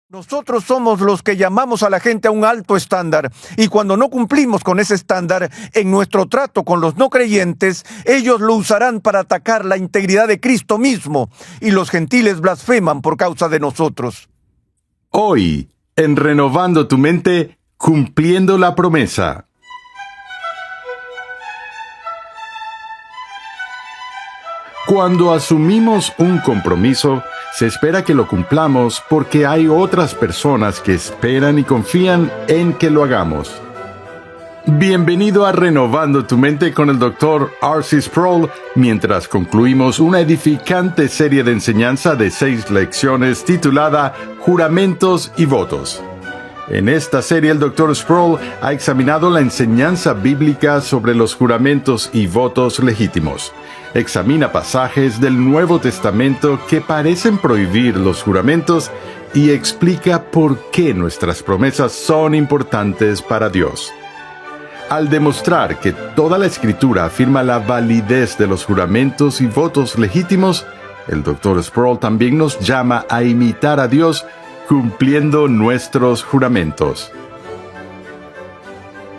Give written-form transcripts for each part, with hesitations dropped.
Nosotros somos los que llamamos a la gente a un alto estándar, y cuando no cumplimos con ese estándar en nuestro trato con los no creyentes, ellos lo usarán para atacar la integridad de Cristo mismo, y los gentiles blasfeman por causa de nosotros. Hoy, en Renovando tu Mente, cumpliendo la promesa. Cuando asumimos un compromiso, se espera que lo cumplamos porque hay otras personas que esperan y confían en que lo hagamos. Bienvenido a Renovando tu Mente con el Dr. R.C. Sproul, mientras concluimos una edificante serie de enseñanza de 6 lecciones titulada Juramentos y Votos. En esta serie, el Dr. Sproul ha examinado la enseñanza bíblica sobre los juramentos y votos legítimos. Examina pasajes del Nuevo Testamento que parecen prohibir los juramentos y explica por qué nuestras promesas son importantes para Dios. Al demostrar que toda la Escritura afirma la validez de los juramentos y votos legítimos, el Dr. Sproul también nos llama a imitar a Dios cumpliendo nuestros juramentos.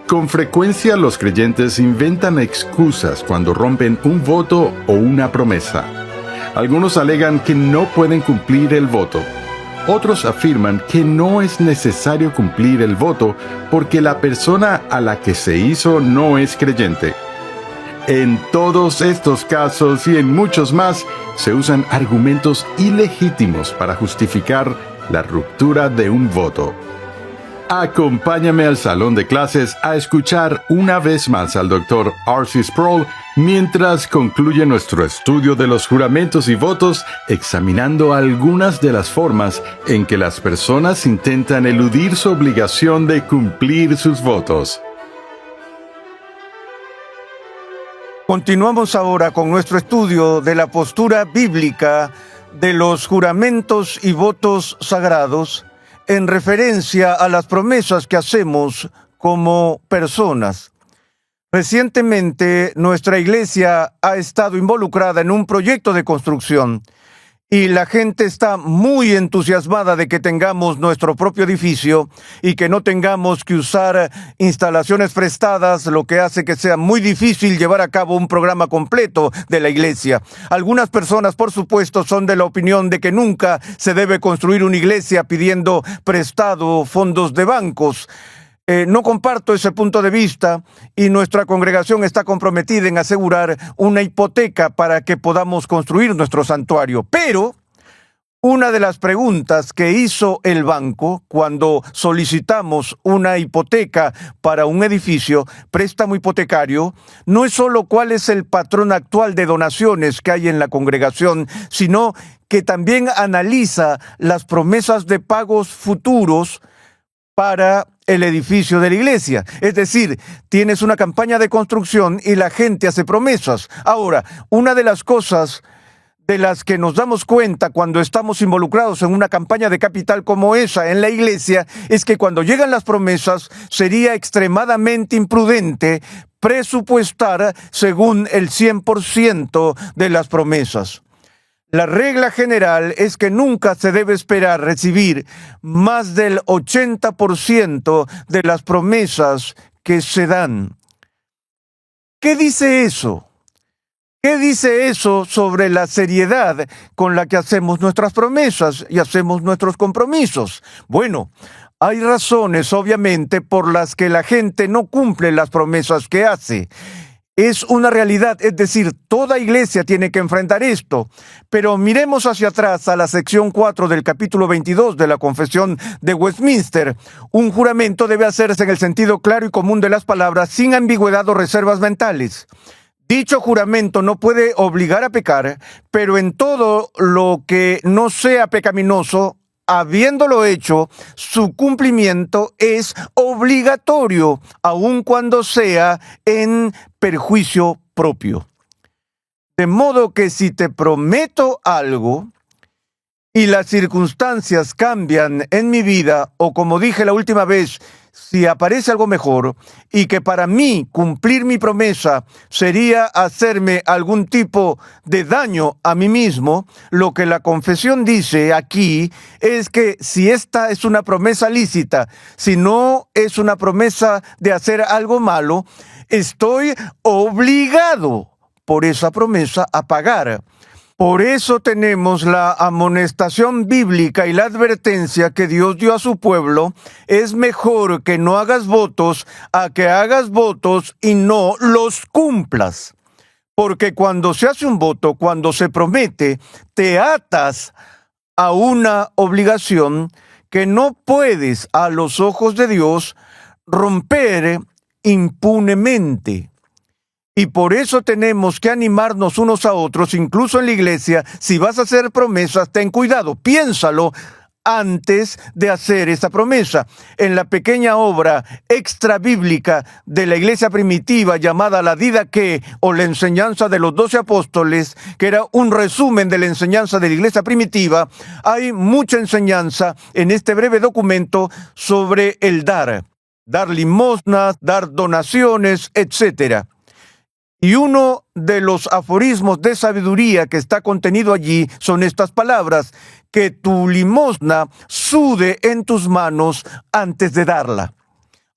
Con frecuencia los creyentes inventan excusas cuando rompen un voto o una promesa. Algunos alegan que no pueden cumplir el voto. Otros afirman que no es necesario cumplir el voto porque la persona a la que se hizo no es creyente. En todos estos casos y en muchos más, se usan argumentos ilegítimos para justificar la ruptura de un voto. Acompáñame al salón de clases a escuchar una vez más al Dr. R.C. Sproul mientras concluye nuestro estudio de los juramentos y votos, examinando algunas de las formas en que las personas intentan eludir su obligación de cumplir sus votos. Continuamos ahora con nuestro estudio de la postura bíblica de los juramentos y votos sagrados en referencia a las promesas que hacemos como personas. Recientemente, nuestra iglesia ha estado involucrada en un proyecto de construcción y la gente está muy entusiasmada de que tengamos nuestro propio edificio y que no tengamos que usar instalaciones prestadas, lo que hace que sea muy difícil llevar a cabo un programa completo de la iglesia. Algunas personas, por supuesto, son de la opinión de que nunca se debe construir una iglesia pidiendo prestado fondos de bancos. No comparto ese punto de vista y nuestra congregación está comprometida en asegurar una hipoteca para que podamos construir nuestro santuario. Pero una de las preguntas que hizo el banco cuando solicitamos una hipoteca para un edificio, préstamo hipotecario, no es solo cuál es el patrón actual de donaciones que hay en la congregación, sino que también analiza las promesas de pagos futuros para el edificio de la iglesia. Es decir, tienes una campaña de construcción y la gente hace promesas. Ahora, una de las cosas de las que nos damos cuenta cuando estamos involucrados en una campaña de capital como esa en la iglesia es que cuando llegan las promesas sería extremadamente imprudente presupuestar según el 100% de las promesas. La regla general es que nunca se debe esperar recibir más del 80% de las promesas que se dan. ¿Qué dice eso? ¿Qué dice eso sobre la seriedad con la que hacemos nuestras promesas y hacemos nuestros compromisos? Bueno, hay razones, obviamente, por las que la gente no cumple las promesas que hace. Es una realidad, es decir, toda iglesia tiene que enfrentar esto. Pero miremos hacia atrás a la sección 4 del capítulo 22 de la Confesión de Westminster. Un juramento debe hacerse en el sentido claro y común de las palabras, sin ambigüedad o reservas mentales. Dicho juramento no puede obligar a pecar, pero en todo lo que no sea pecaminoso, habiéndolo hecho, su cumplimiento es obligatorio, aun cuando sea en perjuicio propio. De modo que si te prometo algo y las circunstancias cambian en mi vida, o como dije la última vez, si aparece algo mejor y que para mí cumplir mi promesa sería hacerme algún tipo de daño a mí mismo, lo que la confesión dice aquí es que si esta es una promesa lícita, si no es una promesa de hacer algo malo, estoy obligado por esa promesa a pagar. Por eso tenemos la amonestación bíblica y la advertencia que Dios dio a su pueblo: es mejor que no hagas votos a que hagas votos y no los cumplas. Porque cuando se hace un voto, cuando se promete, te atas a una obligación que no puedes, a los ojos de Dios, romper impunemente. Y por eso tenemos que animarnos unos a otros, incluso en la iglesia. Si vas a hacer promesas, ten cuidado, piénsalo antes de hacer esa promesa. En la pequeña obra extra bíblica de la iglesia primitiva llamada la Didaqué, o la enseñanza de los 12 apóstoles, que era un resumen de la enseñanza de la iglesia primitiva, hay mucha enseñanza en este breve documento sobre el dar limosnas, dar donaciones, etc. Y uno de los aforismos de sabiduría que está contenido allí son estas palabras: que tu limosna sude en tus manos antes de darla.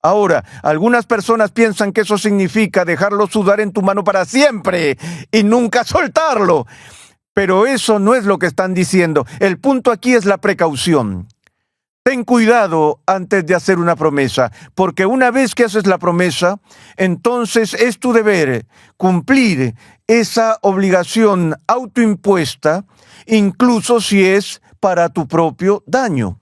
Ahora, algunas personas piensan que eso significa dejarlo sudar en tu mano para siempre y nunca soltarlo. Pero eso no es lo que están diciendo. El punto aquí es la precaución. Ten cuidado antes de hacer una promesa, porque una vez que haces la promesa, entonces es tu deber cumplir esa obligación autoimpuesta, incluso si es para tu propio daño.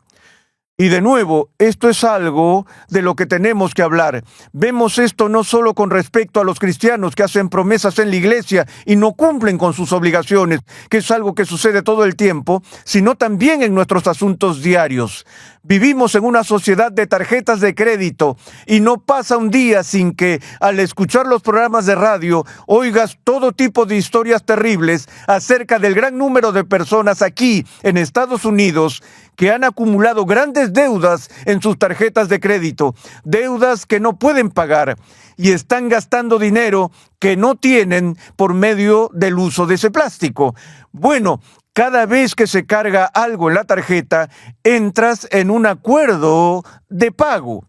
Y de nuevo, esto es algo de lo que tenemos que hablar. Vemos esto no solo con respecto a los cristianos que hacen promesas en la iglesia y no cumplen con sus obligaciones, que es algo que sucede todo el tiempo, sino también en nuestros asuntos diarios. Vivimos en una sociedad de tarjetas de crédito y no pasa un día sin que, al escuchar los programas de radio, oigas todo tipo de historias terribles acerca del gran número de personas aquí en Estados Unidos que han acumulado grandes deudas en sus tarjetas de crédito, deudas que no pueden pagar y están gastando dinero que no tienen por medio del uso de ese plástico. Bueno, cada vez que se carga algo en la tarjeta, entras en un acuerdo de pago.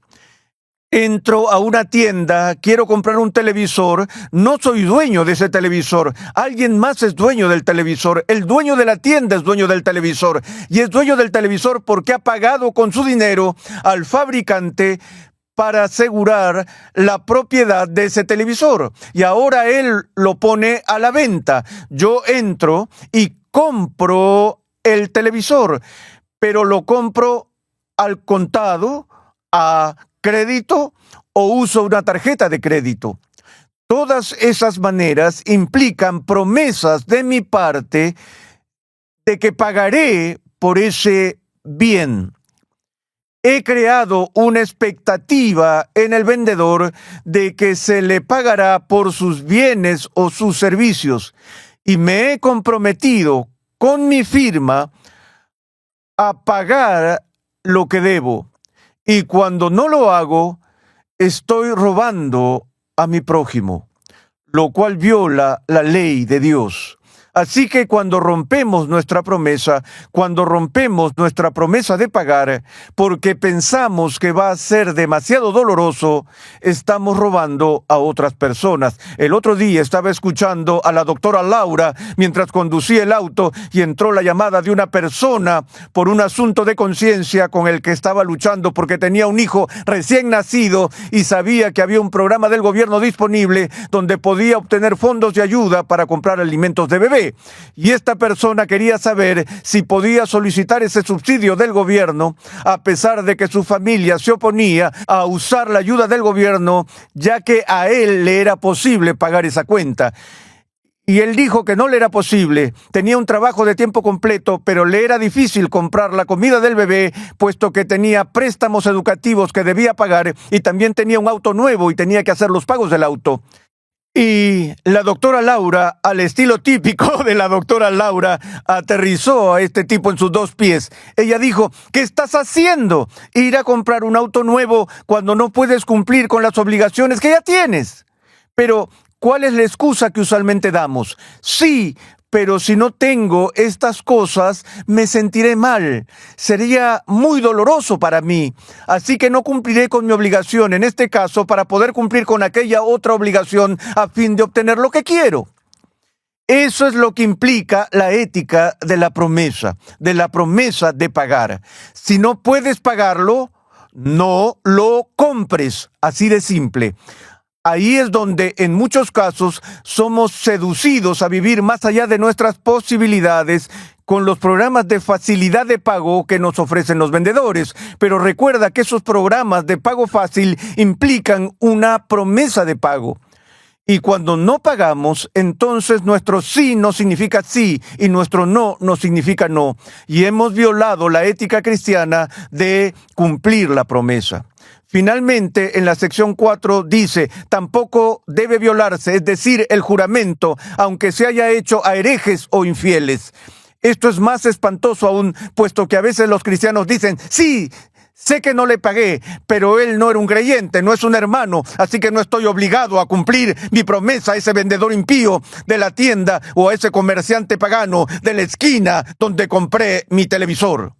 Entro a una tienda, quiero comprar un televisor, no soy dueño de ese televisor, alguien más es dueño del televisor, el dueño de la tienda es dueño del televisor, y es dueño del televisor porque ha pagado con su dinero al fabricante para asegurar la propiedad de ese televisor, y ahora él lo pone a la venta. Yo entro y compro el televisor, pero lo compro al contado, a crédito, o uso una tarjeta de crédito. Todas esas maneras implican promesas de mi parte de que pagaré por ese bien. He creado una expectativa en el vendedor de que se le pagará por sus bienes o sus servicios, y me he comprometido con mi firma a pagar lo que debo. Y cuando no lo hago, estoy robando a mi prójimo, lo cual viola la ley de Dios. Así que cuando rompemos nuestra promesa de pagar, porque pensamos que va a ser demasiado doloroso, estamos robando a otras personas. El otro día estaba escuchando a la doctora Laura mientras conducía el auto y entró la llamada de una persona por un asunto de conciencia con el que estaba luchando porque tenía un hijo recién nacido y sabía que había un programa del gobierno disponible donde podía obtener fondos de ayuda para comprar alimentos de bebé. Y esta persona quería saber si podía solicitar ese subsidio del gobierno, a pesar de que su familia se oponía a usar la ayuda del gobierno, ya que a él le era posible pagar esa cuenta. Y él dijo que no le era posible, tenía un trabajo de tiempo completo, pero le era difícil comprar la comida del bebé, puesto que tenía préstamos educativos que debía pagar y también tenía un auto nuevo y tenía que hacer los pagos del auto. Y la doctora Laura, al estilo típico de la doctora Laura, aterrizó a este tipo en sus dos pies. Ella dijo, ¿qué estás haciendo? Ir a comprar un auto nuevo cuando no puedes cumplir con las obligaciones que ya tienes. Pero, ¿cuál es la excusa que usualmente damos? Sí, pero si no tengo estas cosas, me sentiré mal. Sería muy doloroso para mí. Así que no cumpliré con mi obligación, en este caso, para poder cumplir con aquella otra obligación a fin de obtener lo que quiero. Eso es lo que implica la ética de la promesa de pagar. Si no puedes pagarlo, no lo compres. Así de simple. Ahí es donde en muchos casos somos seducidos a vivir más allá de nuestras posibilidades con los programas de facilidad de pago que nos ofrecen los vendedores. Pero recuerda que esos programas de pago fácil implican una promesa de pago. Y cuando no pagamos, entonces nuestro sí no significa sí y nuestro no no significa no. Y hemos violado la ética cristiana de cumplir la promesa. Finalmente, en la sección 4 dice, tampoco debe violarse, es decir, el juramento, aunque se haya hecho a herejes o infieles. Esto es más espantoso aún, puesto que a veces los cristianos dicen, sí, sé que no le pagué, pero él no era un creyente, no es un hermano, así que no estoy obligado a cumplir mi promesa a ese vendedor impío de la tienda o a ese comerciante pagano de la esquina donde compré mi televisor.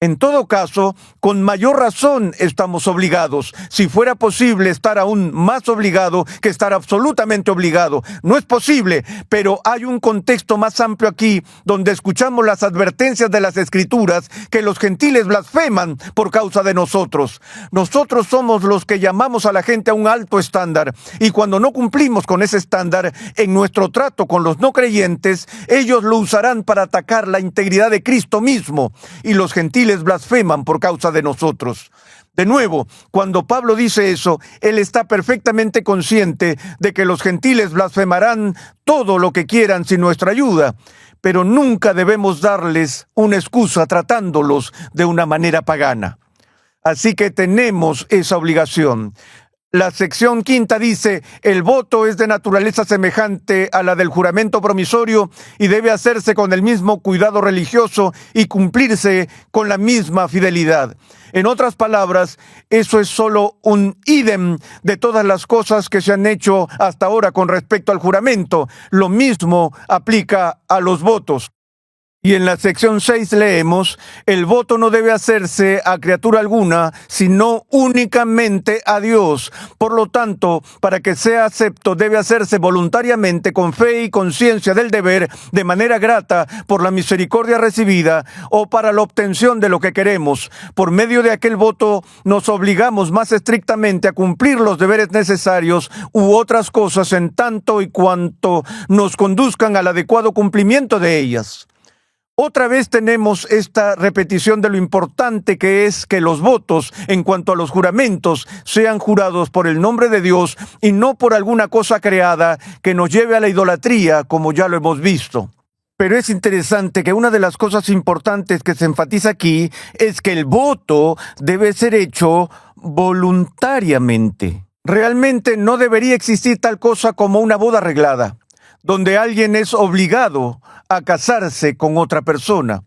En todo caso, con mayor razón estamos obligados. Si fuera posible estar aún más obligado que estar absolutamente obligado. No es posible, pero hay un contexto más amplio aquí, donde escuchamos las advertencias de las Escrituras que los gentiles blasfeman por causa de nosotros. Nosotros somos los que llamamos a la gente a un alto estándar, y cuando no cumplimos con ese estándar en nuestro trato con los no creyentes, ellos lo usarán para atacar la integridad de Cristo mismo, y los gentiles blasfeman por causa de nosotros. De nuevo, cuando Pablo dice eso, él está perfectamente consciente de que los gentiles blasfemarán todo lo que quieran sin nuestra ayuda, pero nunca debemos darles una excusa tratándolos de una manera pagana. Así que tenemos esa obligación. La sección 5 dice, el voto es de naturaleza semejante a la del juramento promisorio y debe hacerse con el mismo cuidado religioso y cumplirse con la misma fidelidad. En otras palabras, eso es solo un ídem de todas las cosas que se han hecho hasta ahora con respecto al juramento. Lo mismo aplica a los votos. Y en la sección 6 leemos, el voto no debe hacerse a criatura alguna, sino únicamente a Dios. Por lo tanto, para que sea acepto, debe hacerse voluntariamente, con fe y conciencia del deber, de manera grata, por la misericordia recibida, o para la obtención de lo que queremos. Por medio de aquel voto, nos obligamos más estrictamente a cumplir los deberes necesarios u otras cosas en tanto y cuanto nos conduzcan al adecuado cumplimiento de ellas. Otra vez tenemos esta repetición de lo importante que es que los votos, en cuanto a los juramentos, sean jurados por el nombre de Dios y no por alguna cosa creada que nos lleve a la idolatría, como ya lo hemos visto. Pero es interesante que una de las cosas importantes que se enfatiza aquí es que el voto debe ser hecho voluntariamente. Realmente no debería existir tal cosa como una boda arreglada, donde alguien es obligado a casarse con otra persona.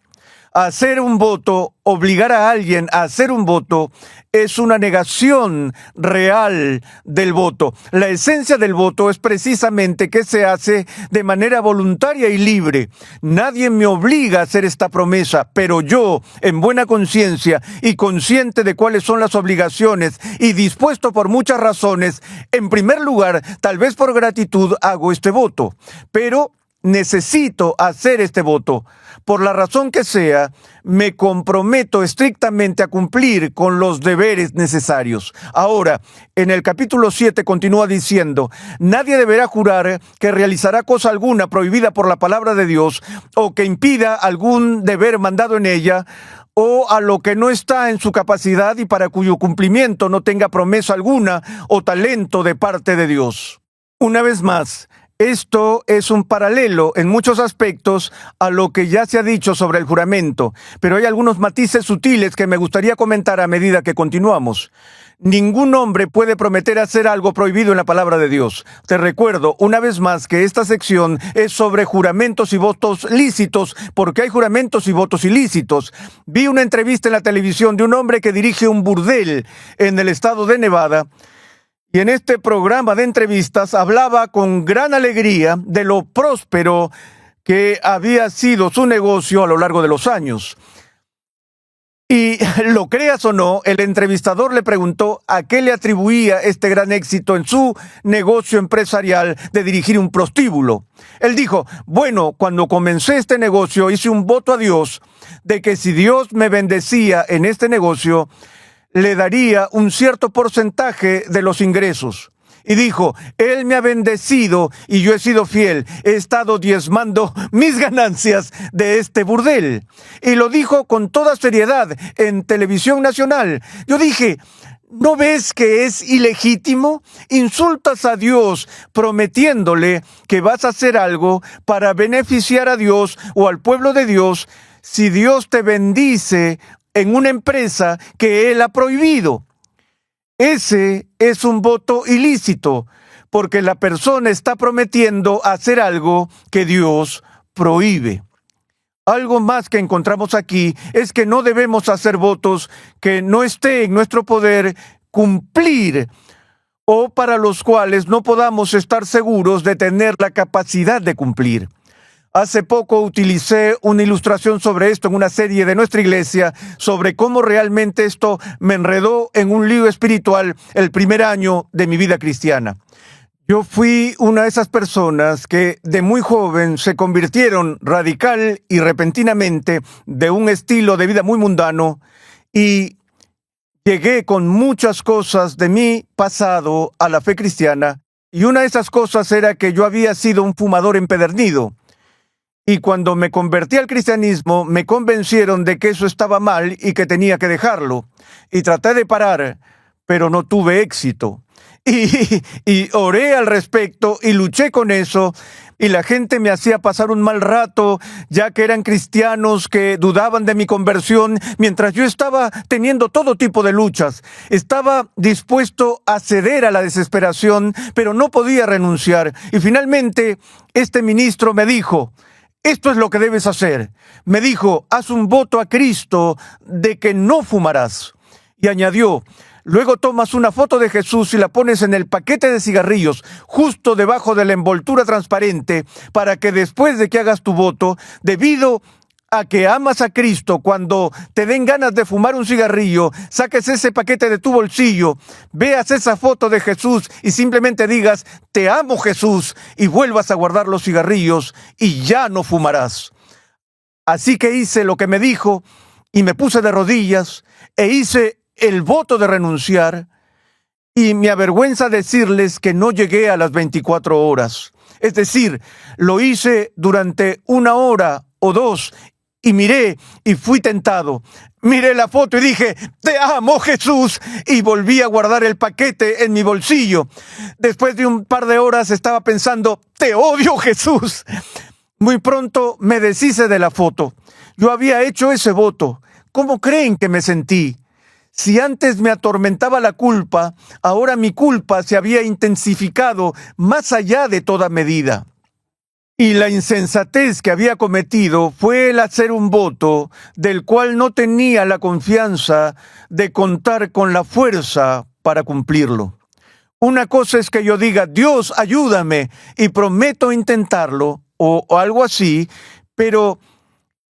Hacer un voto, obligar a alguien a hacer un voto, es una negación real del voto. La esencia del voto es precisamente que se hace de manera voluntaria y libre. Nadie me obliga a hacer esta promesa, pero yo, en buena conciencia y consciente de cuáles son las obligaciones y dispuesto por muchas razones, en primer lugar, tal vez por gratitud, hago este voto. Pero necesito hacer este voto. Por la razón que sea, me comprometo estrictamente a cumplir con los deberes necesarios. Ahora, en el capítulo 7 continúa diciendo, nadie deberá jurar que realizará cosa alguna prohibida por la palabra de Dios o que impida algún deber mandado en ella, o a lo que no está en su capacidad y para cuyo cumplimiento no tenga promesa alguna o talento de parte de Dios. Una vez más, Esto es un paralelo en muchos aspectos a lo que ya se ha dicho sobre el juramento, pero hay algunos matices sutiles que me gustaría comentar a medida que continuamos. Ningún hombre puede prometer hacer algo prohibido en la palabra de Dios. Te recuerdo una vez más que esta sección es sobre juramentos y votos lícitos, porque hay juramentos y votos ilícitos. Vi una entrevista en la televisión de un hombre que dirige un burdel en el estado de Nevada, y en este programa de entrevistas hablaba con gran alegría de lo próspero que había sido su negocio a lo largo de los años. Y lo creas o no, el entrevistador le preguntó a qué le atribuía este gran éxito en su negocio empresarial de dirigir un prostíbulo. Él dijo, bueno, cuando comencé este negocio hice un voto a Dios de que si Dios me bendecía en este negocio, le daría un cierto porcentaje de los ingresos. Y dijo, Él me ha bendecido y yo he sido fiel. He estado diezmando mis ganancias de este burdel. Y lo dijo con toda seriedad en televisión nacional. Yo dije, ¿no ves que es ilegítimo? Insultas a Dios prometiéndole que vas a hacer algo para beneficiar a Dios o al pueblo de Dios si Dios te bendice en una empresa que Él ha prohibido. Ese es un voto ilícito, porque la persona está prometiendo hacer algo que Dios prohíbe. Algo más que encontramos aquí es que no debemos hacer votos que no esté en nuestro poder cumplir o para los cuales no podamos estar seguros de tener la capacidad de cumplir. Hace poco utilicé una ilustración sobre esto en una serie de nuestra iglesia, sobre cómo realmente esto me enredó en un lío espiritual el primer año de mi vida cristiana. Yo fui una de esas personas que de muy joven se convirtieron radical y repentinamente de un estilo de vida muy mundano y llegué con muchas cosas de mi pasado a la fe cristiana, y una de esas cosas era que yo había sido un fumador empedernido. Y cuando me convertí al cristianismo, me convencieron de que eso estaba mal y que tenía que dejarlo. Y traté de parar, pero no tuve éxito. Y oré al respecto y luché con eso. Y la gente me hacía pasar un mal rato, ya que eran cristianos que dudaban de mi conversión, mientras yo estaba teniendo todo tipo de luchas. Estaba dispuesto a ceder a la desesperación, pero no podía renunciar. Y finalmente, este ministro me dijo, esto es lo que debes hacer. Me dijo, haz un voto a Cristo de que no fumarás. Y añadió, luego tomas una foto de Jesús y la pones en el paquete de cigarrillos, justo debajo de la envoltura transparente, para que después de que hagas tu voto, debido a que amas a Cristo, cuando te den ganas de fumar un cigarrillo, saques ese paquete de tu bolsillo, veas esa foto de Jesús y simplemente digas, te amo Jesús, y vuelvas a guardar los cigarrillos y ya no fumarás. Así que hice lo que me dijo y me puse de rodillas e hice el voto de renunciar, y me avergüenza decirles que no llegué a las 24 horas. Es decir, lo hice durante 1 hora o 2 y miré y fui tentado. Miré la foto y dije, te amo Jesús, y volví a guardar el paquete en mi bolsillo. Después de un par de horas estaba pensando, te odio Jesús. Muy pronto me deshice de la foto. Yo había hecho ese voto. ¿Cómo creen que me sentí? Si antes me atormentaba la culpa, ahora mi culpa se había intensificado más allá de toda medida. Y la insensatez que había cometido fue el hacer un voto del cual no tenía la confianza de contar con la fuerza para cumplirlo. Una cosa es que yo diga, Dios, ayúdame, y prometo intentarlo, o algo así, pero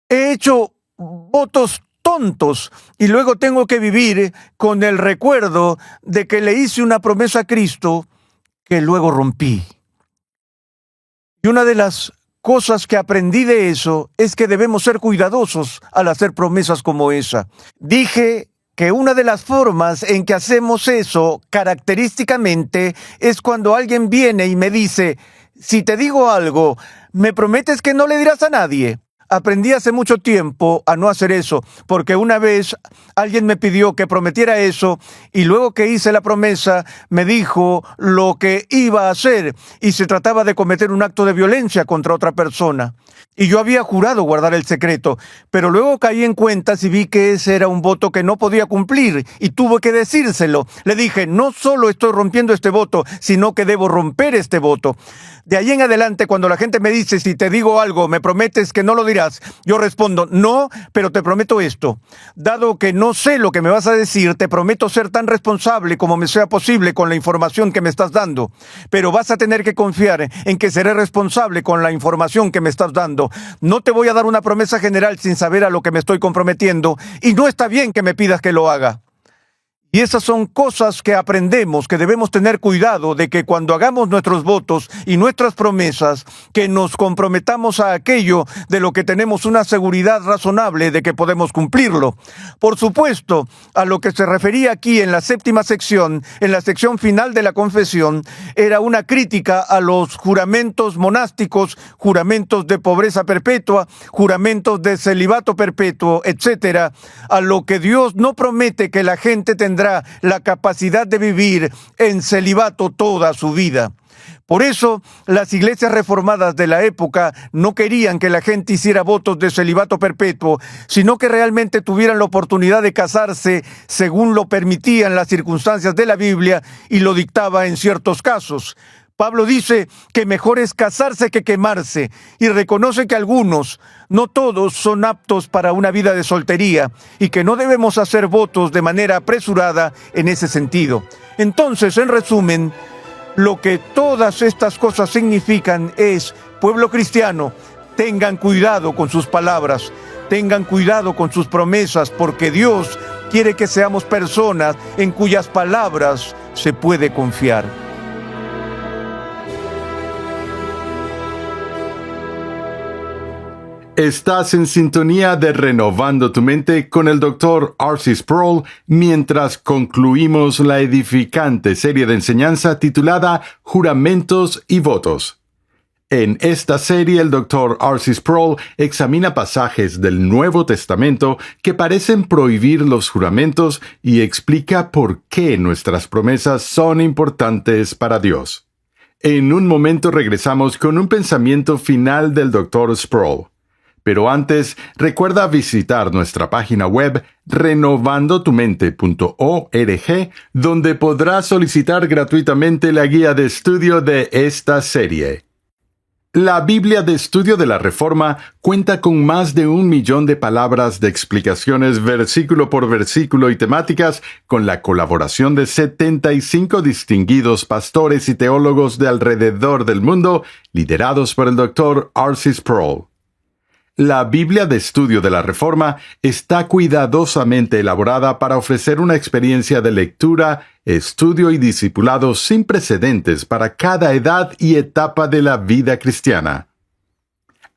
he hecho votos tontos y luego tengo que vivir con el recuerdo de que le hice una promesa a Cristo que luego rompí. Y una de las cosas que aprendí de eso es que debemos ser cuidadosos al hacer promesas como esa. Dije que una de las formas en que hacemos eso característicamente es cuando alguien viene y me dice, si te digo algo, ¿me prometes que no le dirás a nadie? Aprendí hace mucho tiempo a no hacer eso, porque una vez alguien me pidió que prometiera eso y luego que hice la promesa me dijo lo que iba a hacer y se trataba de cometer un acto de violencia contra otra persona. Y yo había jurado guardar el secreto, pero luego caí en cuentas y vi que ese era un voto que no podía cumplir y tuve que decírselo. Le dije, no solo estoy rompiendo este voto, sino que debo romper este voto. De ahí en adelante, cuando la gente me dice, si te digo algo, ¿me prometes que no lo dirás? Yo respondo, no, pero te prometo esto. Dado que no sé lo que me vas a decir, te prometo ser tan responsable como me sea posible con la información que me estás dando. Pero vas a tener que confiar en que seré responsable con la información que me estás dando. No te voy a dar una promesa general sin saber a lo que me estoy comprometiendo, y no está bien que me pidas que lo haga. Y esas son cosas que aprendemos, que debemos tener cuidado de que cuando hagamos nuestros votos y nuestras promesas, que nos comprometamos a aquello de lo que tenemos una seguridad razonable de que podemos cumplirlo. Por supuesto, a lo que se refería aquí en la séptima sección, en la sección final de la confesión, era una crítica a los juramentos monásticos, juramentos de pobreza perpetua, juramentos de celibato perpetuo, etcétera, a lo que Dios no promete que la gente tendrá la capacidad de vivir en celibato toda su vida. Por eso, las iglesias reformadas de la época no querían que la gente hiciera votos de celibato perpetuo, sino que realmente tuvieran la oportunidad de casarse según lo permitían las circunstancias de la Biblia y lo dictaba en ciertos casos. Pablo dice que mejor es casarse que quemarse y reconoce que algunos, no todos, son aptos para una vida de soltería y que no debemos hacer votos de manera apresurada en ese sentido. Entonces, en resumen, lo que todas estas cosas significan es, pueblo cristiano, tengan cuidado con sus palabras, tengan cuidado con sus promesas, porque Dios quiere que seamos personas en cuyas palabras se puede confiar. Estás en sintonía de Renovando tu Mente con el Dr. R.C. Sproul mientras concluimos la edificante serie de enseñanza titulada Juramentos y Votos. En esta serie, el Dr. R.C. Sproul examina pasajes del Nuevo Testamento que parecen prohibir los juramentos y explica por qué nuestras promesas son importantes para Dios. En un momento regresamos con un pensamiento final del Dr. Sproul. Pero antes, recuerda visitar nuestra página web renovandotumente.org, donde podrás solicitar gratuitamente la guía de estudio de esta serie. La Biblia de Estudio de la Reforma cuenta con más de 1 millón de palabras de explicaciones versículo por versículo y temáticas, con la colaboración de 75 distinguidos pastores y teólogos de alrededor del mundo, liderados por el Dr. R.C. Sproul. La Biblia de Estudio de la Reforma está cuidadosamente elaborada para ofrecer una experiencia de lectura, estudio y discipulado sin precedentes para cada edad y etapa de la vida cristiana.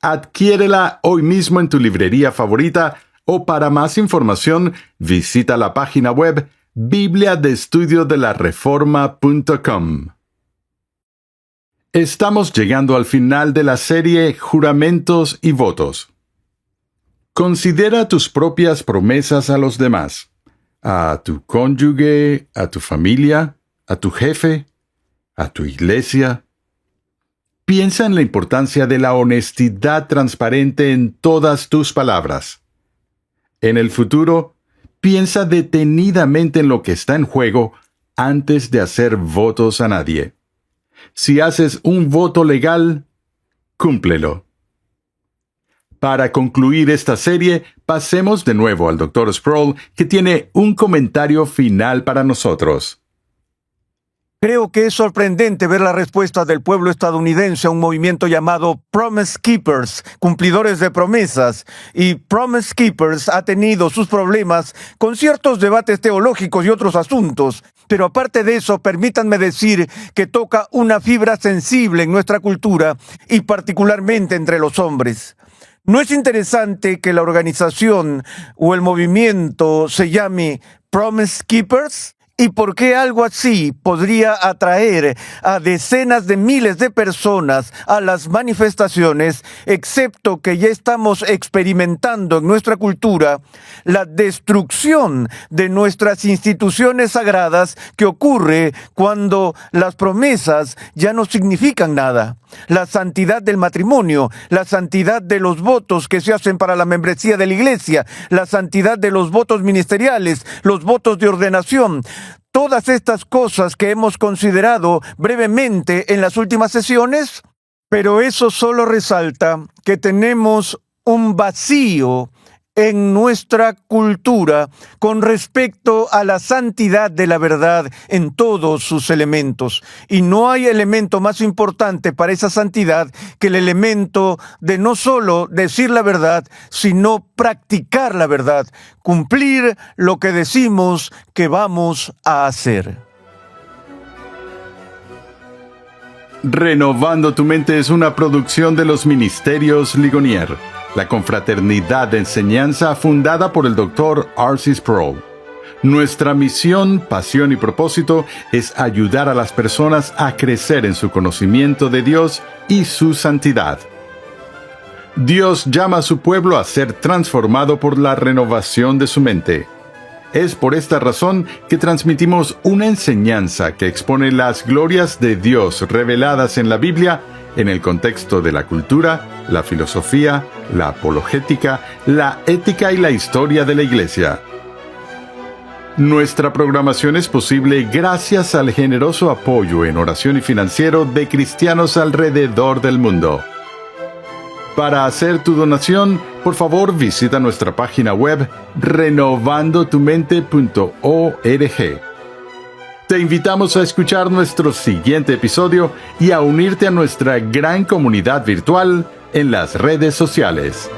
Adquiérela hoy mismo en tu librería favorita o para más información visita la página web bibliadeestudiodelareforma.com. Estamos llegando al final de la serie Juramentos y Votos. Considera tus propias promesas a los demás, a tu cónyuge, a tu familia, a tu jefe, a tu iglesia. Piensa en la importancia de la honestidad transparente en todas tus palabras. En el futuro, piensa detenidamente en lo que está en juego antes de hacer votos a nadie. Si haces un voto legal, cúmplelo. Para concluir esta serie, pasemos de nuevo al Dr. Sproul, que tiene un comentario final para nosotros. Creo que es sorprendente ver la respuesta del pueblo estadounidense a un movimiento llamado Promise Keepers, cumplidores de promesas. Y Promise Keepers ha tenido sus problemas con ciertos debates teológicos y otros asuntos. Pero aparte de eso, permítanme decir que toca una fibra sensible en nuestra cultura y particularmente entre los hombres. ¿No es interesante que la organización o el movimiento se llame Promise Keepers? ¿Y por qué algo así podría atraer a decenas de miles de personas a las manifestaciones, excepto que ya estamos experimentando en nuestra cultura la destrucción de nuestras instituciones sagradas que ocurre cuando las promesas ya no significan nada? La santidad del matrimonio, la santidad de los votos que se hacen para la membresía de la iglesia, la santidad de los votos ministeriales, los votos de ordenación. Todas estas cosas que hemos considerado brevemente en las últimas sesiones, pero eso solo resalta que tenemos un vacío en nuestra cultura con respecto a la santidad de la verdad en todos sus elementos. Y no hay elemento más importante para esa santidad que el elemento de no solo decir la verdad, sino practicar la verdad, cumplir lo que decimos que vamos a hacer. Renovando tu mente es una producción de los Ministerios Ligonier, la confraternidad de enseñanza fundada por el Dr. R.C. Sproul. Nuestra misión, pasión y propósito es ayudar a las personas a crecer en su conocimiento de Dios y su santidad. Dios llama a su pueblo a ser transformado por la renovación de su mente. Es por esta razón que transmitimos una enseñanza que expone las glorias de Dios reveladas en la Biblia en el contexto de la cultura, la filosofía, la apologética, la ética y la historia de la Iglesia. Nuestra programación es posible gracias al generoso apoyo en oración y financiero de cristianos alrededor del mundo. Para hacer tu donación, por favor visita nuestra página web renovandotumente.org. Te invitamos a escuchar nuestro siguiente episodio y a unirte a nuestra gran comunidad virtual en las redes sociales.